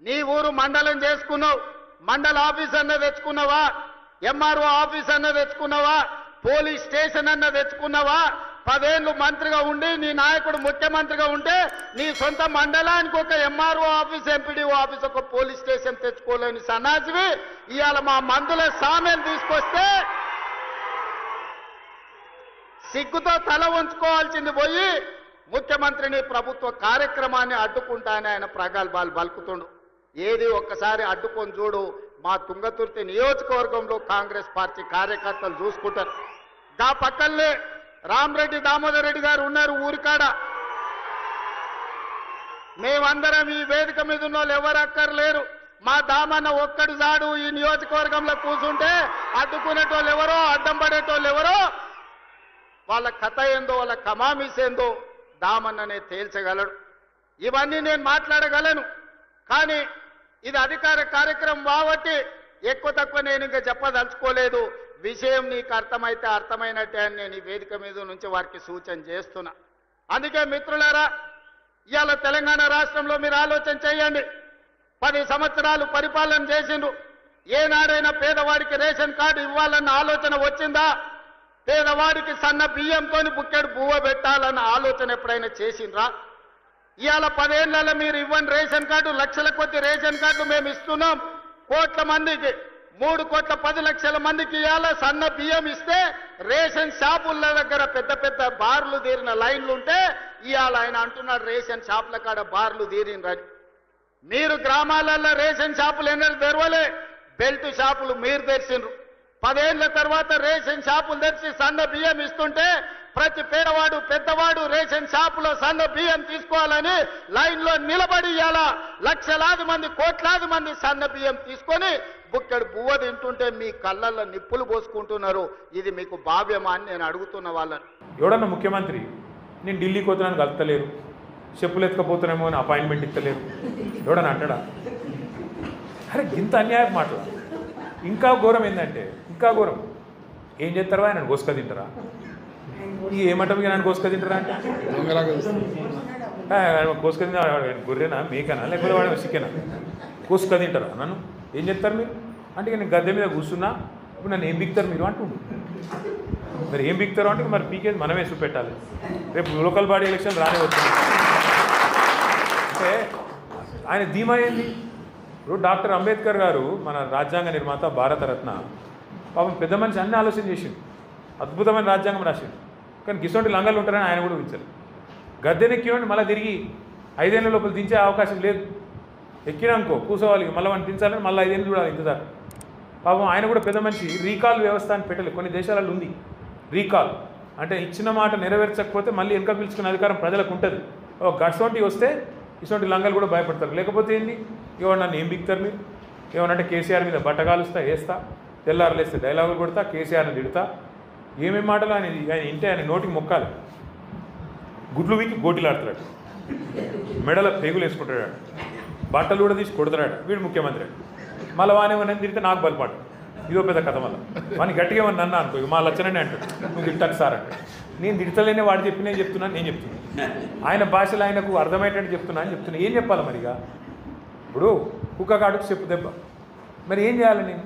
నీ ఊరు మండలం చేసుకున్నావు, మండల ఆఫీస్ అన్న తెచ్చుకున్నావా, ఎంఆర్ఓ ఆఫీస్ అన్న తెచ్చుకున్నావా, పోలీస్ స్టేషన్ అన్న తెచ్చుకున్నావా? 10 ఏళ్ళు మంత్రిగా ఉండి నీ నాయకుడు ముఖ్యమంత్రిగా ఉంటే నీ సొంత మండలానికి ఒక ఎంఆర్ఓ ఆఫీస్, ఎంపీడీఓ ఆఫీస్, ఒక పోలీస్ స్టేషన్ తెచ్చుకోలేని సన్నాసివి ఇవాళ మా మందుల సామెలు తీసుకొస్తే సిగ్గుతో తల ఉంచుకోవాల్సింది పోయి ముఖ్యమంత్రిని ప్రభుత్వ కార్యక్రమాన్ని అడ్డుకుంటానని ఆయన ప్రగల్భాలు పలుకుతుండు. ఏది ఒక్కసారి అడ్డుకొని చూడు. మా తుంగతుర్తి నియోజకవర్గంలో కాంగ్రెస్ పార్టీ కార్యకర్తలు చూసుకుంటారు. దా పక్కనే రామరెడ్డి దామోదర్ రెడ్డి గారు ఉన్నారు ఊరికాడ. మేమందరం ఈ వేదిక మీద ఉన్న వాళ్ళు ఎవరు అక్కర్లేరు. మా దామన్న ఒక్కడు జాడు ఈ నియోజకవర్గంలో కూర్చుంటే అడ్డుకునేటోళ్ళు ఎవరో, అడ్డం పడేటోళ్ళు ఎవరో, వాళ్ళ కథ ఏందో, వాళ్ళ కమామిస్ ఏందో దామన్ననే తేల్చగలడు. ఇవన్నీ నేను మాట్లాడగలను. కానీ ఇది అధికార కార్యక్రమం కాబట్టి ఎక్కువ తక్కువ నేను ఇంకా చెప్పదలుచుకోలేదు. విషయం నీకు అర్థమైతే అర్థమైనట్టే అని నేను ఈ వేదిక మీద నుంచి వారికి సూచన చేస్తున్నా. అందుకే మిత్రులారా, ఇవాళ తెలంగాణ రాష్ట్రంలో మీరు ఆలోచన చేయండి. 10 సంవత్సరాలు పరిపాలన చేసిండ్రు. ఏనాడైనా పేదవాడికి రేషన్ కార్డు ఇవ్వాలన్న ఆలోచన వచ్చిందా? పేదవాడికి సన్న బియ్యంతో బుక్కెడు బువ్వ పెట్టాలన్న ఆలోచన ఎప్పుడైనా చేసిండ్రా? ఇవాళ 10 ఏళ్లలో మీరు ఇవ్వని రేషన్ కార్డు, లక్షల కొద్ది రేషన్ కార్డు మేము ఇస్తున్నాం. కోట్ల మందికి 3,10,00,000 మందికి ఇవాళ సన్న బియ్యం ఇస్తే రేషన్ షాపుల దగ్గర పెద్ద పెద్ద బార్లు తీరిన లైన్లు ఉంటే ఇవాళ ఆయన అంటున్నాడు రేషన్ షాపుల కాడ బార్లు తీరినరని. మీరు గ్రామాలలో రేషన్ షాపులు ఎన్నడూ తెరవలే, బెల్ట్ షాపులు మీరు తెరిచిండ్రు. 10 ఏళ్ల తర్వాత రేషన్ షాపులు తెరిచి సన్న బియ్యం ఇస్తుంటే ప్రతి పేదవాడు పెద్దవాడు రేషన్ షాపులో సన్న బియ్యం తీసుకోవాలని లైన్లో నిలబడి ఇవాళ లక్షలాది మంది, కోట్లాది మంది సన్న బియ్యం తీసుకొని బుక్కెడు బువ్వ తింటుంటే మీ కళ్ళల్లో నిప్పులు పోసుకుంటున్నారు. ఇది మీకు భావ్యమా అని నేను అడుగుతున్న వాళ్ళని. ఎవడన్నా ముఖ్యమంత్రి నేను ఢిల్లీకి పోతున్నాను కలుపుతలేరు, చెప్పులు ఎత్తుకపోతున్నామో అని అపాయింట్మెంట్ ఇస్తలేరు, ఎవడన్నా అంటాడా? అరే ఇంత అన్యాయం మాటలు. ఇంకా ఘోరం ఏంటంటే, ఇంకా ఘోరం ఏం చేస్తారా? ఆయన గోసుక తింటారా? ఏమంటాం నన్ను గోసుక తింటారా అంటే గోసుక తింటా గొర్రెనా, మేకనా, లేకపోతే వాడు చికెనా? గోసుక తింటారా? నన్ను ఏం చెప్తారు మీరు అంటే? నేను గద్దె మీద కూర్చున్నా, ఇప్పుడు నన్ను ఏం బిక్తారు మీరు అంటుండు. మరి ఏం బిక్తారు అంటే మరి పీకేది మనమే చూపెట్టాలి. రేపు లోకల్ బాడీ ఎలక్షన్ రానే వచ్చింది అంటే ఆయన ధీమా ఏంది? ఇప్పుడు డాక్టర్ అంబేద్కర్ గారు మన రాజ్యాంగ నిర్మాత, భారతరత్న, పాపం పెద్ద మనిషి అన్ని ఆలోచన చేసిండు, అద్భుతమైన రాజ్యాంగం రాసిండు. కానీ గిసోంటి లంగాలు ఉంటారని ఆయన కూడా ఊహించారు. గద్దెనెక్కినండి మళ్ళీ తిరిగి 5 ఏళ్ళ లోపల దించే అవకాశం లేదు. ఎక్కినాకో కూర్చోవాలి, మళ్ళీ వాడిని దించాలని మళ్ళీ 5 ఏళ్ళు చూడాలి ఇంతదాకా. పాపం ఆయన కూడా పెద్ద మనిషి రీకాల్ వ్యవస్థ అని పెట్టలేదు. కొన్ని దేశాలలో ఉంది రీకాల్ అంటే ఇచ్చిన మాట నెరవేర్చకపోతే మళ్ళీ వెనక పిలుచుకునే అధికారం ప్రజలకు ఉంటుంది. గట్సోంటి వస్తే ఇటువంటి లంగాలు కూడా భయపడతారు. లేకపోతే ఏంది? ఇవాళ నన్ను ఏం బిక్తారు మీరు? ఏమనంటే కేసీఆర్ మీద బట్టగాలుస్తా, వేస్తా, తెల్లారులేస్తే డైలాగులు కొడతా, కేసీఆర్ని తిడతా, ఏమేమి మాటలు ఆయన ఇంటే ఆయన నోటికి మొక్కాలి. గుడ్లు వీకి గోటిలాడుతాడు, మెడల పేగులు వేసుకుంటాడు, బట్టలు కూడా తీసి కొడతాడు. వీడు ముఖ్యమంత్రి. మళ్ళీ వానేమని తిడితే నాకు బలపాటు. ఇదో పెద్ద కథ. మళ్ళీ వాడిని గట్టిగా ఏమన్నా అన్నా అనుకో, మా లచ్చననే అంటాడు, నువ్వు తిట్టాను సార్ అంటే. నేను తిడతలేనే వాడు చెప్పినే చెప్తున్నాను, నేను చెప్తున్నాను ఆయన భాషలో ఆయనకు అర్థమయ్యేటట్టు చెప్తున్నా అని చెప్తున్నా. ఏం చెప్పాలి మరిగా? ఇప్పుడు కుక్క కాడుకు చెప్పు దెబ్బ. మరి ఏం చేయాలి? నేను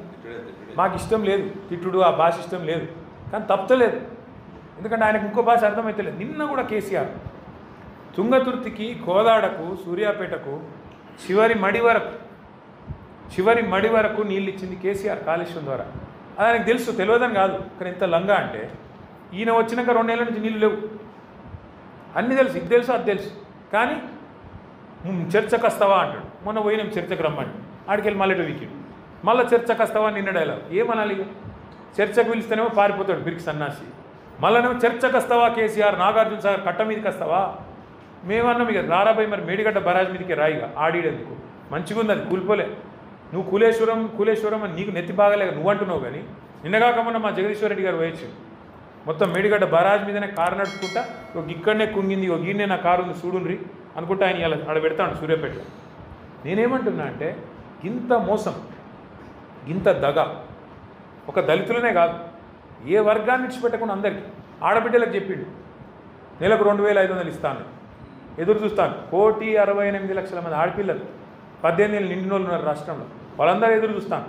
మాకు ఇష్టం లేదు తిట్టుడు, ఆ భాష ఇష్టం లేదు, కానీ తప్పలేదు. ఎందుకంటే ఆయనకు ఇంకో భాష అర్థమైతలేదు. నిన్న కూడా కేసీఆర్ తుంగతుర్తికి, కోదాడకు, సూర్యాపేటకు చివరి మడి వరకు నీళ్ళు ఇచ్చింది కేసీఆర్ కాళేశ్వరం ద్వారా. అది ఆయనకు తెలుసు, తెలియదని కాదు. కానీ ఎంత లంగా అంటే ఈయన వచ్చినాక 2 ఏళ్ళ నుంచి నీళ్ళు లేవు. అన్నీ తెలుసు, ఇది తెలుసు, అది తెలుసు. కానీ చర్చకు వస్తావా అంటాడు. మొన్న పోయినాం చర్చకు రమ్మని, ఆడికెళ్ళి మళ్ళీ వీకెండ్ మళ్ళీ చర్చకు వస్తావా నిన్న డైలాగ్. ఏమనాలి? చర్చకు పిలిస్తేనేమో పారిపోతాడు బిరికి సన్నాసి. మళ్ళీనేమో చర్చకు వస్తావా కేసీఆర్, నాగార్జున సాగర్ కట్ట మీదకి వస్తావా? మేమన్నాం ఇక రారాబాయి మరి మేడిగడ్డ బరాజ్ మీదకి రాయిగా ఆడిడేందుకు. మంచిగా ఉంది, అది కూలిపోలే. నువ్వు కూలేశ్వరం అని నీకు నెత్తి బాగాలేక నువ్వు అంటున్నావు. కానీ నిన్నగాకమన్నా మా జగదీశ్వర్ రెడ్డి గారు వేయచ్చు మొత్తం మేడిగడ్డ బరాజ్ మీదనే కారు నడుపుకుంటా, ఒక ఇక్కడనే కుంగింది, ఒక ఈయనే నా కారు ఉంది చూడుండ్రి అనుకుంటా ఆయన ఇలా ఆడ పెడతాడు సూర్యాపేటలో. నేనేమంటున్నా అంటే ఇంత మోసం, ఇంత దగ ఒక దళితులనే కాదు, ఏ వర్గాన్ని విడిచిపెట్టకుండా అందరికీ ఆడబిడ్డలకు చెప్పిండు నెలకు 2,500 ఇస్తాను, ఎదురు చూస్తాను. 1,68,00,000 మంది ఆడపిల్లలు 18 ఏళ్ళు నిండిన వాళ్ళు ఉన్నారు రాష్ట్రంలో, వాళ్ళందరూ ఎదురు చూస్తాను.